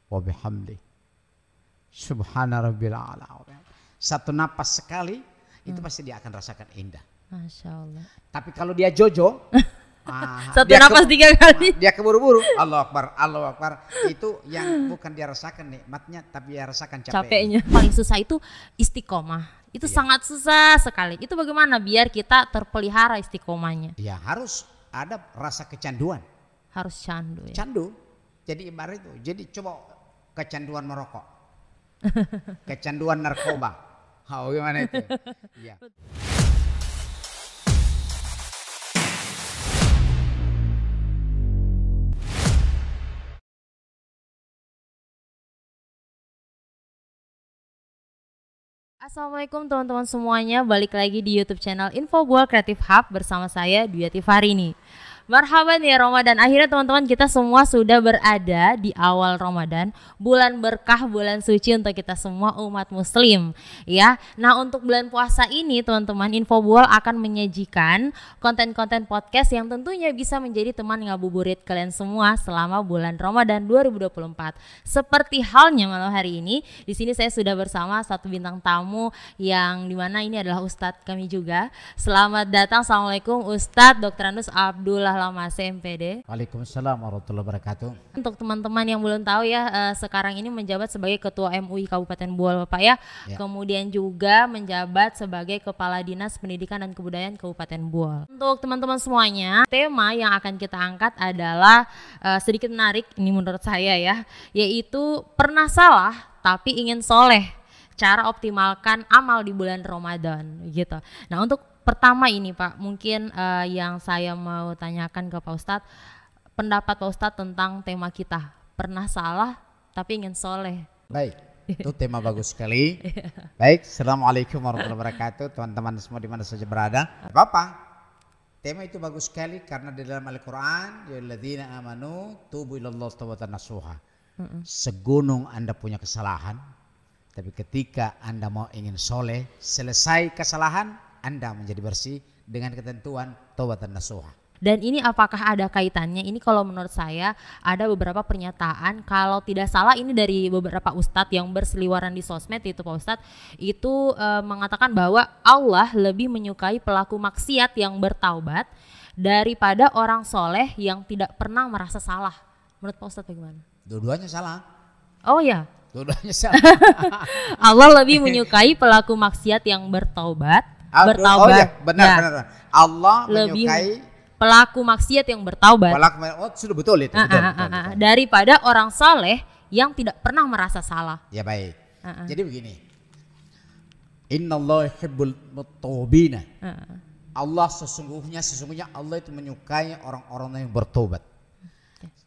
wa bihamdi subhana rabbil a'la. Satu napas sekali itu pasti dia akan rasakan indah. Masya Allah. Tapi kalau dia jojo, satu napas 3 kali. Dia keburu-buru. Allahu Akbar, Allahu Akbar. Itu yang bukan dia rasakan nikmatnya, tapi dia rasakan capeknya. Paling susah itu istiqomah. Itu sangat susah sekali. Itu bagaimana biar kita terpelihara istiqomahnya? Ya harus ada rasa kecanduan. Harus candu ya. Candu. Jadi ibarat itu. Jadi coba kecanduan merokok. Kecanduan narkoba. Gimana itu? Ya. Assalamualaikum teman-teman semuanya, balik lagi di YouTube channel Infobual Creative Hub bersama saya Dwiati Farini. Marhaban ya Ramadan, akhirnya teman-teman kita semua sudah berada di awal Ramadan, bulan berkah, bulan suci untuk kita semua umat muslim ya. Nah untuk bulan puasa ini teman-teman, Infobual akan menyajikan konten-konten podcast yang tentunya bisa menjadi teman ngabuburit kalian semua selama bulan Ramadan 2024. Seperti halnya malam hari ini, di sini saya sudah bersama satu bintang tamu yang dimana ini adalah Ustadz kami juga. Selamat datang, Assalamualaikum Ustadz Dr. Anus Abdullah Lamase MPD. Waalaikumsalam warahmatullahi wabarakatuh. Untuk teman-teman yang belum tahu ya, sekarang ini menjabat sebagai Ketua MUI Kabupaten Buol Bapak ya. Kemudian juga menjabat sebagai Kepala Dinas Pendidikan dan Kebudayaan Kabupaten Buol. Untuk teman-teman semuanya, tema yang akan kita angkat adalah sedikit menarik ini menurut saya ya, yaitu pernah salah tapi ingin soleh. Cara optimalkan amal di bulan Ramadan gitu. Nah untuk pertama ini Pak, mungkin yang saya mau tanyakan ke Pak Ustadz, pendapat Pak Ustadz tentang tema kita, pernah salah tapi ingin soleh. Baik, itu tema bagus sekali. Baik, Assalamualaikum warahmatullahi wabarakatuh, teman-teman semua di mana saja berada. Bapak, tema itu bagus sekali karena di dalam Al-Quran, ya alladzina amanu tubu ilallah tawbatan nasuha. Segunung Anda punya kesalahan, tapi ketika Anda mau ingin soleh, selesai kesalahan, Anda menjadi bersih dengan ketentuan taubatan nasuha. Dan ini apakah ada kaitannya? Ini kalau menurut saya ada beberapa pernyataan, kalau tidak salah ini dari beberapa ustadz yang berseliweran di sosmed itu Pak Ustadz, itu mengatakan bahwa Allah lebih menyukai pelaku maksiat yang bertaubat daripada orang soleh yang tidak pernah merasa salah. Menurut Pak Ustadz bagaimana? Dua-duanya salah. Oh ya. Dua-duanya salah. Allah lebih menyukai pelaku maksiat yang bertaubat. Oh ya, benar. Allah lebih menyukai pelaku maksiat yang bertaubat. Sudah betul itu. Betul. Daripada orang saleh yang tidak pernah merasa salah. Ya baik. Jadi begini. Innallaha yuhibbul muttawwibina. Allah sesungguhnya Allah itu menyukai orang-orang yang bertobat.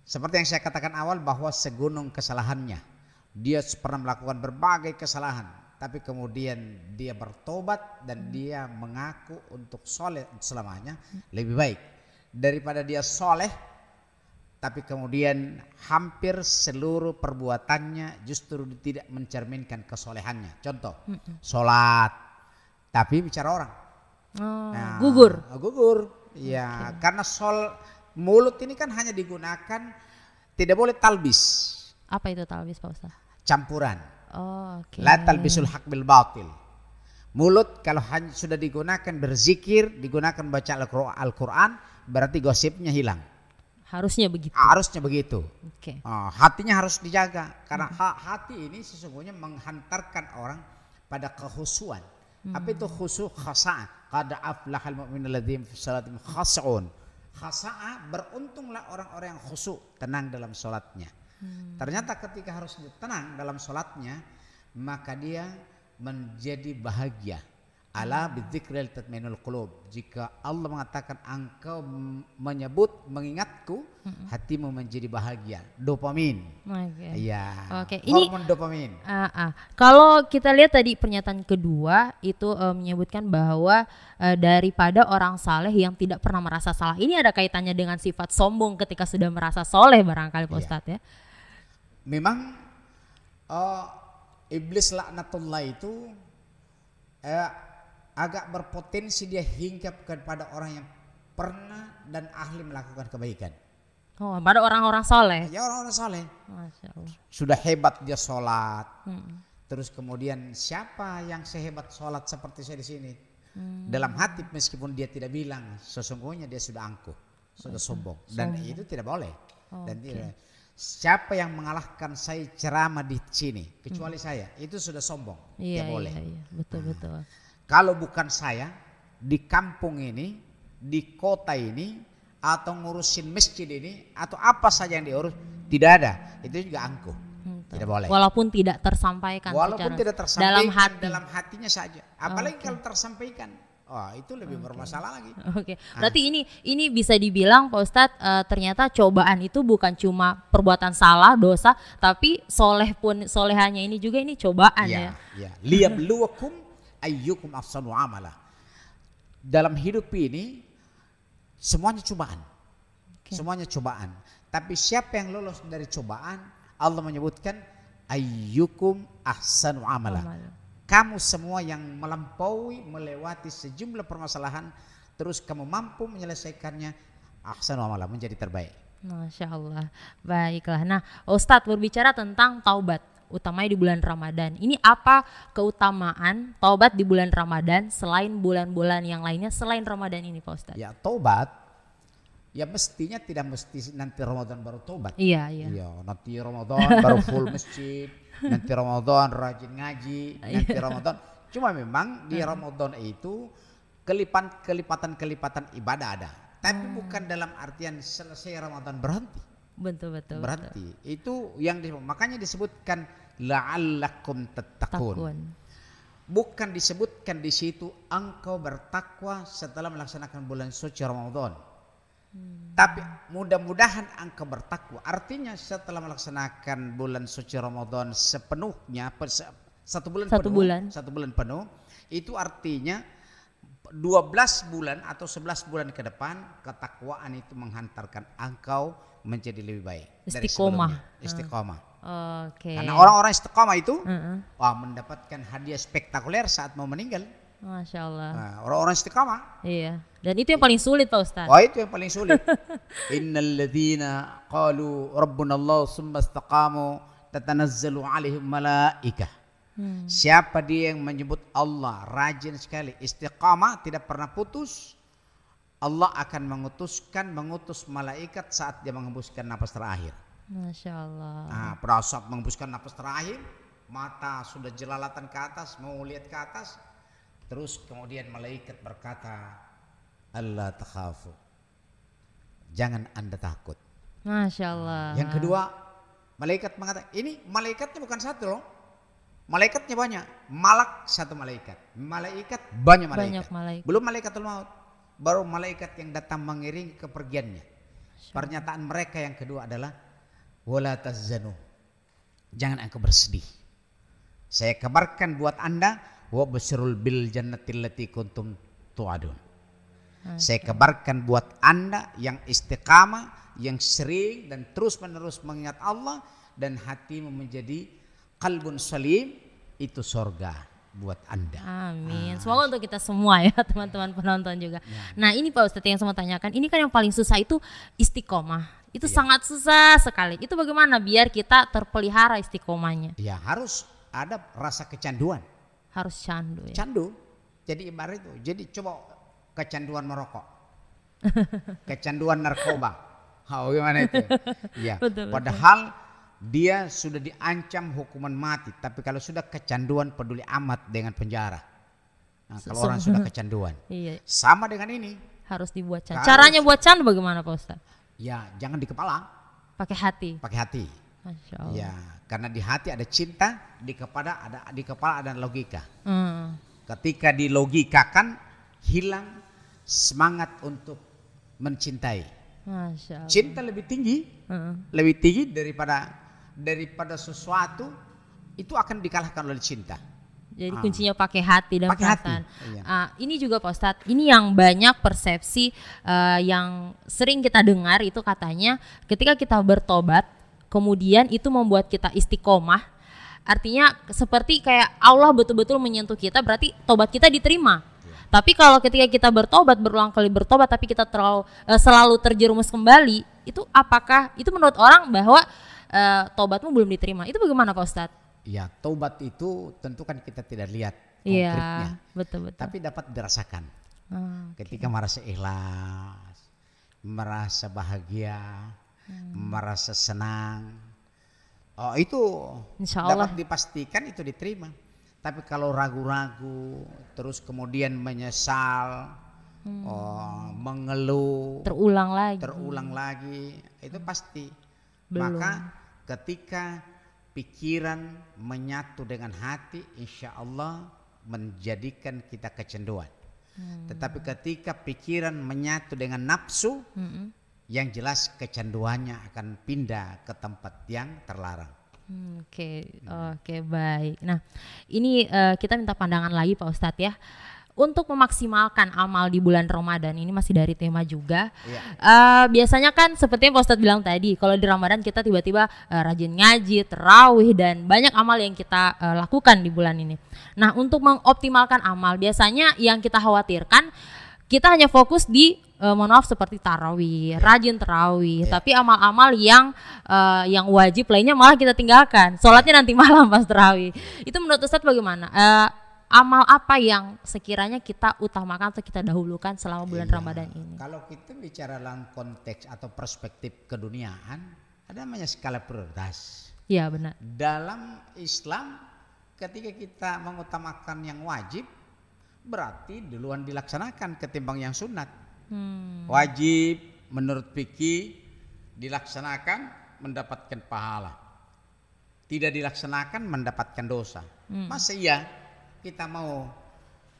Seperti yang saya katakan awal bahwa segunung kesalahannya, dia pernah melakukan berbagai kesalahan, tapi kemudian dia bertobat dan dia mengaku untuk soleh selamanya, lebih baik daripada dia soleh tapi kemudian hampir seluruh perbuatannya justru tidak mencerminkan kesolehannya. Contoh, sholat tapi bicara orang, gugur, ya karena mulut ini kan hanya digunakan, tidak boleh talbis. Apa itu talbis Pak Ustaz? Campuran. Okay. La talbisul haq bil batil. Mulut kalau hanya sudah digunakan berzikir, digunakan baca Al-Quran, berarti gosipnya hilang. Harusnya begitu. Harusnya begitu. Okay. Hatinya harus dijaga karena hati ini sesungguhnya menghantarkan orang pada kehusuan. Apa itu khusu? Khasa'ah. Qad aflahal mu'minul ladzina fi salatihim khasa'un. Khasa'ah, beruntunglah orang-orang yang khusyuk, tenang dalam sholatnya. Ternyata ketika harus tenang dalam sholatnya, maka dia menjadi bahagia. Ala bidzikril tatmainul qulub. Jika Allah mengatakan engkau menyebut mengingatku, hatimu menjadi bahagia. Dopamin. Hormon dopamin. Kalau kita lihat tadi pernyataan kedua itu menyebutkan bahwa daripada orang saleh yang tidak pernah merasa salah. Ini ada kaitannya dengan sifat sombong ketika sudah merasa soleh barangkali Pak Ustadz ya. Memang iblis laknatullah itu agak berpotensi dia hinggap kepada orang yang pernah dan ahli melakukan kebaikan. Oh, pada orang-orang soleh. Ya orang-orang soleh. Masya Allah. Sudah hebat dia sholat. Terus kemudian siapa yang sehebat sholat seperti saya di sini? Dalam hati meskipun dia tidak bilang, sesungguhnya dia sudah angkuh, sudah sombong. Dan itu tidak boleh. Dan tidak. Siapa yang mengalahkan saya ceramah di sini, kecuali saya, itu sudah sombong. Iya, tidak boleh. iya, betul. Kalau bukan saya, di kampung ini, di kota ini, atau ngurusin masjid ini, atau apa saja yang diurus, tidak ada. Itu juga angkuh. Tidak boleh. Walaupun tidak tersampaikan. Walaupun tidak tersampaikan dalam hatinya saja. Apalagi kalau tersampaikan, itu lebih bermasalah lagi. Oke. Berarti ini bisa dibilang Pak Ustadz, ternyata cobaan itu bukan cuma perbuatan salah, dosa, tapi solehannya ini juga ini cobaan ya. Liyabluwakum ayyukum ahsanu amala. Dalam hidup ini semuanya cobaan. Semuanya cobaan. Tapi siapa yang lolos dari cobaan, Allah menyebutkan ayyukum ahsanu amala. Kamu semua yang melewati sejumlah permasalahan, terus kamu mampu menyelesaikannya, ahsanu amala, menjadi terbaik. Masya Allah. Baiklah. Nah, Ustadz berbicara tentang taubat, utamanya di bulan Ramadan. Ini apa keutamaan taubat di bulan Ramadan selain bulan-bulan yang lainnya selain Ramadan ini Pak Ustadz? Ya, taubat ya mestinya tidak mesti nanti Ramadan baru taubat. Iya. Nanti Ramadan baru full masjid, nanti Ramadan rajin ngaji, nanti Ramadan. Cuma memang di Ramadan itu kelipatan ibadah ada. Tapi bukan dalam artian selesai Ramadan berhenti. Betul. Berhenti. Itu yang makanya disebutkan la'allakum tattaqun. Bukan disebutkan di situ engkau bertakwa setelah melaksanakan bulan suci Ramadan. Tapi mudah-mudahan engkau bertakwa. Artinya setelah melaksanakan bulan suci Ramadan sepenuhnya, satu bulan penuh, itu artinya 12 bulan atau 11 bulan ke depan ketakwaan itu menghantarkan engkau menjadi lebih baik dari sebelumnya. Istiqomah. Karena orang-orang istiqomah itu mendapatkan hadiah spektakuler saat mau meninggal. Masya Allah. Orang-orang istiqamah. Iya. Dan itu yang paling sulit Pak Ustadz. Itu yang paling sulit. Innal ladzina qalu rabbuna Allah tsumma istaqamu tatanazzalu alaihim malaikah. Siapa dia yang menyebut Allah rajin sekali, istiqamah, tidak pernah putus, Allah akan mengutus malaikat saat dia menghembuskan napas terakhir. Masya Allah. Pada saat menghembuskan napas terakhir, mata sudah jelalatan ke atas, mau lihat ke atas, terus kemudian malaikat berkata, Allah takhafu, jangan anda takut. Masya Allah. Yang kedua, malaikat mengatakan, ini malaikatnya bukan satu loh, malaikatnya banyak. Malak satu malaikat, malaikat banyak malaikat. Belum malaikatul maut, baru malaikat yang datang mengiringi kepergiannya. Pernyataan mereka yang kedua adalah, wala tazzanu, jangan engkau bersedih. Saya kabarkan buat anda, wa basyirul bil jannatil lati kuntum tu'adun. Saya kabarkan buat anda yang istiqamah, yang sering dan terus menerus mengingat Allah, dan hatimu menjadi qalbun salim, itu surga buat anda. Amin. Semoga untuk kita semua ya teman-teman penonton juga. Nah ini Pak Ustadz yang saya mau tanyakan, ini kan yang paling susah itu istiqomah. Itu sangat susah sekali. Itu bagaimana biar kita terpelihara istiqomahnya? Ya harus ada rasa kecanduan. Harus candu ya. Candu. Jadi ibarat itu. Jadi coba kecanduan merokok. Kecanduan narkoba. Gimana itu? Ya. Betul. Padahal dia sudah diancam hukuman mati. Tapi kalau sudah kecanduan, peduli amat dengan penjara. Kalau orang sudah kecanduan. Iya. Sama dengan ini. Harus dibuat candu. Caranya buat candu bagaimana Pak Ustadz? Ya jangan di kepala. Pakai hati. Pakai hati. Masya Allah. Ya, karena di hati ada cinta, di kepala ada logika. Ketika dilogikakan, hilang semangat untuk mencintai. Masya Allah. Cinta lebih tinggi, daripada sesuatu itu akan dikalahkan oleh cinta. Jadi kuncinya pakai hati dan perasaan. Iya. Ini juga Pak Ustadz, ini yang banyak persepsi yang sering kita dengar itu katanya ketika kita bertobat, kemudian itu membuat kita istiqomah. Artinya seperti kayak Allah betul-betul menyentuh kita, berarti tobat kita diterima. Tapi kalau ketika kita bertobat, berulang kali bertobat, tapi kita selalu terjerumus kembali, Itu apakah itu menurut orang bahwa tobatmu belum diterima? Itu bagaimana Pak Ustadz? Ya, taubat itu tentu kan kita tidak lihat Iya, konkretnya, betul. tapi dapat dirasakan. Okay. Ketika merasa ikhlas, merasa bahagia, merasa senang, oh itu Insya Allah. dapat dipastikan itu diterima. Tapi kalau ragu-ragu, terus kemudian menyesal, mengeluh, terulang lagi, itu pasti. Belum. Maka ketika pikiran menyatu dengan hati, insya Allah menjadikan kita kecanduan. Tetapi ketika pikiran menyatu dengan nafsu, yang jelas kecanduannya akan pindah ke tempat yang terlarang. Oke, baik. Nah, ini kita minta pandangan lagi Pak Ustadz ya. Untuk memaksimalkan amal di bulan Ramadan ini masih dari tema juga. Biasanya kan seperti yang Pak Ustadz bilang tadi, kalau di Ramadan kita tiba-tiba rajin ngaji, tarawih dan banyak amal yang kita lakukan di bulan ini. Nah, untuk mengoptimalkan amal, biasanya yang kita khawatirkan kita hanya fokus di mohon maaf seperti tarawih, rajin tarawih, tapi amal-amal yang wajib lainnya malah kita tinggalkan. Sholatnya nanti malam pas tarawih. Itu menurut Ustadz bagaimana? Amal apa yang sekiranya kita utamakan atau kita dahulukan selama bulan Ramadan ini? Kalau kita bicara dalam konteks atau perspektif keduniaan, ada namanya skala prioritas. Iya benar. Dalam Islam, ketika kita mengutamakan yang wajib, berarti duluan dilaksanakan ketimbang yang sunat. Wajib menurut fikih dilaksanakan mendapatkan pahala, tidak dilaksanakan mendapatkan dosa. Masa iya kita mau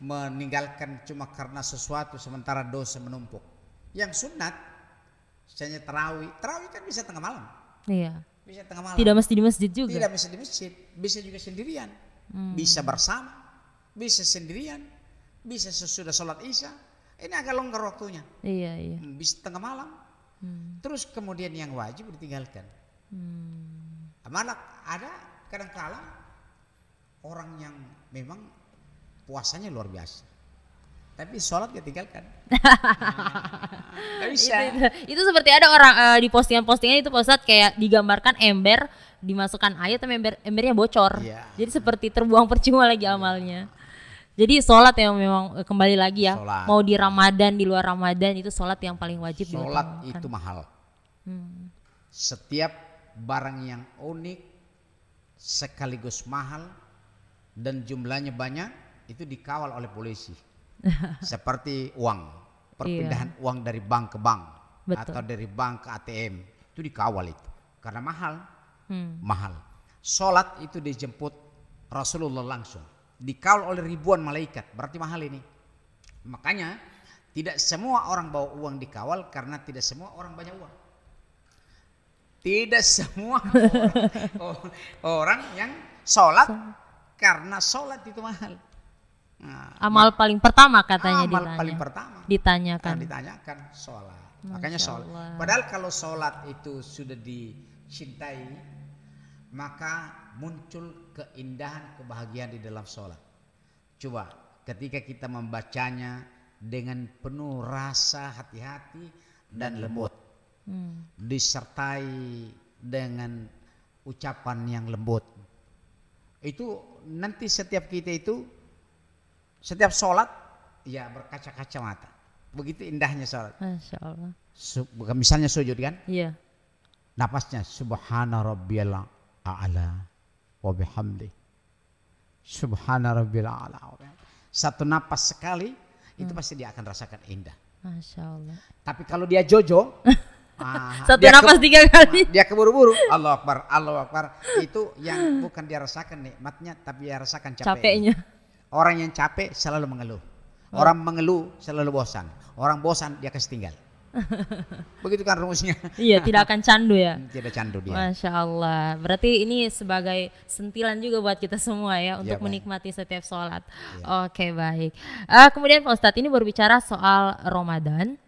meninggalkan cuma karena sesuatu sementara dosa menumpuk? Yang sunat, misalnya tarawih kan bisa tengah malam. Iya. Bisa tengah malam. Tidak mesti di masjid juga. Tidak mesti di masjid, bisa juga sendirian. Bisa bersama, bisa sendirian, bisa sesudah sholat isya. Ini agak longgar waktunya. Iya. Bisa tengah malam. Terus kemudian yang wajib ditinggalkan. Malah ada kadang-kala orang yang memang puasanya luar biasa, tapi sholat ditinggalkan. Bisa. Itu seperti ada orang di postingan-postingan itu Pak Ustadz kayak digambarkan ember dimasukkan air tapi embernya bocor. Jadi seperti terbuang percuma lagi amalnya. Jadi sholat yang memang kembali lagi ya, mau di Ramadan, di luar Ramadan itu sholat yang paling wajib diutamakan. Sholat itu mahal. Setiap barang yang unik sekaligus mahal dan jumlahnya banyak itu dikawal oleh polisi. Seperti uang, perpindahan uang dari bank ke bank. Atau dari bank ke ATM, itu dikawal itu karena mahal. Mahal. Sholat itu dijemput Rasulullah langsung, dikawal oleh ribuan malaikat, berarti mahal ini. Makanya tidak semua orang bawa uang dikawal karena tidak semua orang banyak uang. Tidak semua orang yang sholat karena sholat itu mahal. Amal paling pertama katanya ditanyakan sholat. Makanya sholat. Padahal kalau sholat itu sudah dicintai, maka muncul keindahan, kebahagiaan di dalam sholat. Coba ketika kita membacanya dengan penuh rasa hati-hati dan lembut, disertai dengan ucapan yang lembut, itu nanti setiap kita itu setiap sholat ya berkaca-kaca mata. Begitu indahnya sholat. Masya Allah. Misalnya sujud kan? Iya. Napasnya subhana rabbiyal a'la wa bihamdi. Subhana rabbiyal a'la. Satu napas sekali itu pasti dia akan rasakan indah. Masya Allah. Tapi kalau dia jojo, satu napas 3 kali. Dia keburu-buru. Allahu Akbar, Allahu Akbar. Itu yang bukan dia rasakan nikmatnya, tapi dia rasakan capeknya. Orang yang capek selalu mengeluh. Orang mengeluh selalu bosan. Orang bosan dia kasih tinggal. Begitu kan rumusnya. Iya, tidak akan candu ya. Tidak candu dia. Masya Allah. Berarti ini sebagai sentilan juga buat kita semua ya untuk menikmati setiap sholat. Oke, baik. Kemudian Pak Ustadz ini berbicara soal Ramadan.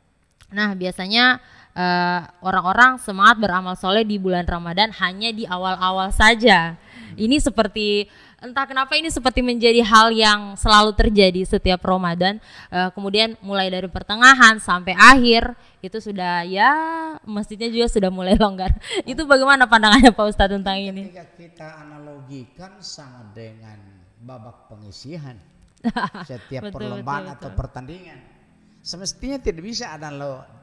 Nah, biasanya orang-orang semangat beramal soleh di bulan Ramadan hanya di awal-awal saja. Ini seperti entah kenapa ini seperti menjadi hal yang selalu terjadi setiap Ramadan. Kemudian mulai dari pertengahan sampai akhir itu sudah ya masjidnya juga sudah mulai longgar. Itu bagaimana pandangannya Pak Ustadz tentang ini? Ketika kita analogikan sama dengan babak pengisian setiap perlombaan atau pertandingan. Semestinya tidak bisa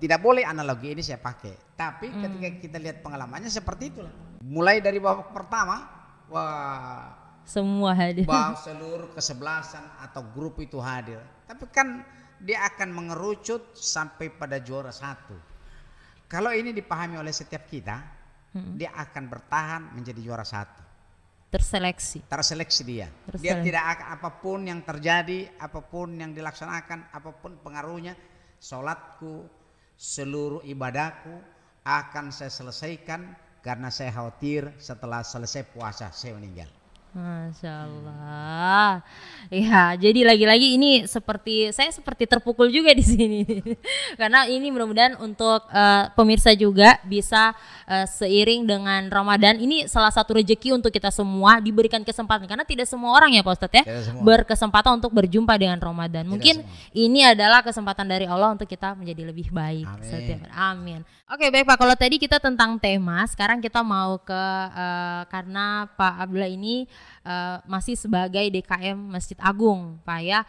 tidak boleh analogi ini saya pakai. Tapi ketika kita lihat pengalamannya seperti itulah. Mulai dari babak pertama, wah, semua hadir. Seluruh kesebelasan atau grup itu hadir. Tapi kan dia akan mengerucut sampai pada juara 1. Kalau ini dipahami oleh setiap kita, dia akan bertahan menjadi juara 1. Terseleksi dia. Dia tidak akan apapun yang terjadi, apapun yang dilaksanakan, apapun pengaruhnya, sholatku, seluruh ibadahku akan saya selesaikan karena saya khawatir setelah selesai puasa saya meninggal. Masya Allah. Ya, jadi lagi-lagi ini saya seperti terpukul juga di sini. Karena ini mudah-mudahan untuk pemirsa juga bisa seiring dengan Ramadan ini salah satu rezeki untuk kita semua diberikan kesempatan karena tidak semua orang ya Pak Ustadz ya berkesempatan untuk berjumpa dengan Ramadan. Mungkin ini adalah kesempatan dari Allah untuk kita menjadi lebih baik. Amin. Oke, baik Pak, kalau tadi kita tentang tema, sekarang kita mau ke karena Pak Abdullah ini masih sebagai DKM Masjid Agung, Pak ya.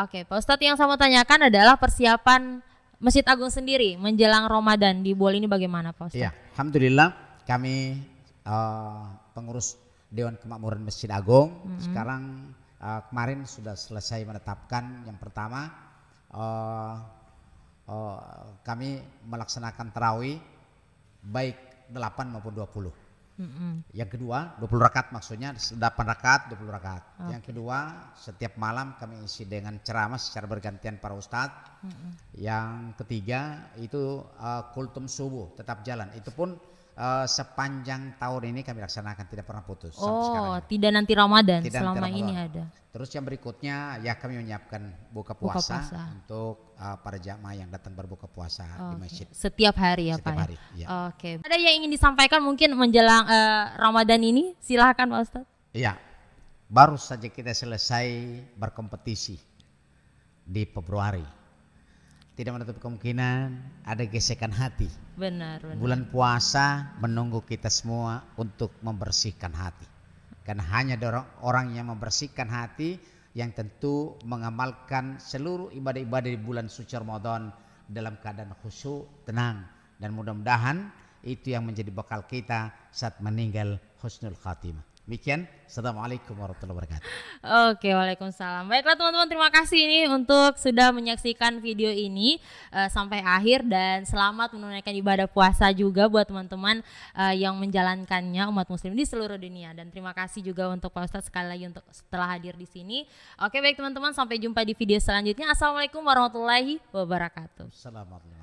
Oke, Pak Ustadz, yang saya mau tanyakan adalah persiapan Masjid Agung sendiri menjelang Ramadan di Bol ini bagaimana Pak Ustadz? Ya, alhamdulillah kami pengurus Dewan Kemakmuran Masjid Agung sekarang kemarin sudah selesai menetapkan yang pertama kami melaksanakan tarawih baik 8 maupun 20. Yang kedua 20 rakaat, maksudnya 8 rakaat 20 rakaat. Yang kedua setiap malam kami isi dengan ceramah secara bergantian para ustadz. Yang ketiga itu kultum subuh tetap jalan, itu pun sepanjang tahun ini kami laksanakan, tidak pernah putus sampai sekarang. Tidak nanti Ramadan, selama ini ada. Terus yang berikutnya ya kami menyiapkan buka puasa untuk para jamaah yang datang berbuka puasa di masjid. Setiap hari ya Pak? Setiap hari, ya. Oke. Ada yang ingin disampaikan mungkin menjelang Ramadan ini? Silahkan Pak Ustadz. Iya, baru saja kita selesai berkompetisi di Februari. Tidak menutup kemungkinan ada gesekan hati. Benar. Bulan puasa menunggu kita semua untuk membersihkan hati. Karena hanya orang yang membersihkan hati yang tentu mengamalkan seluruh ibadah-ibadah di bulan suci Ramadan dalam keadaan khusyuk, tenang, dan mudah-mudahan itu yang menjadi bekal kita saat meninggal husnul khatimah. Demikian, assalamualaikum warahmatullahi wabarakatuh. Oke, waalaikumsalam. Baiklah teman-teman, terima kasih ini untuk sudah menyaksikan video ini sampai akhir, dan selamat menunaikan ibadah puasa juga buat teman-teman yang menjalankannya, umat muslim di seluruh dunia. Dan terima kasih juga untuk Pak Ustadz sekali lagi untuk setelah hadir di sini. Oke, baik teman-teman, sampai jumpa di video selanjutnya. Assalamualaikum warahmatullahi wabarakatuh. Assalamualaikum.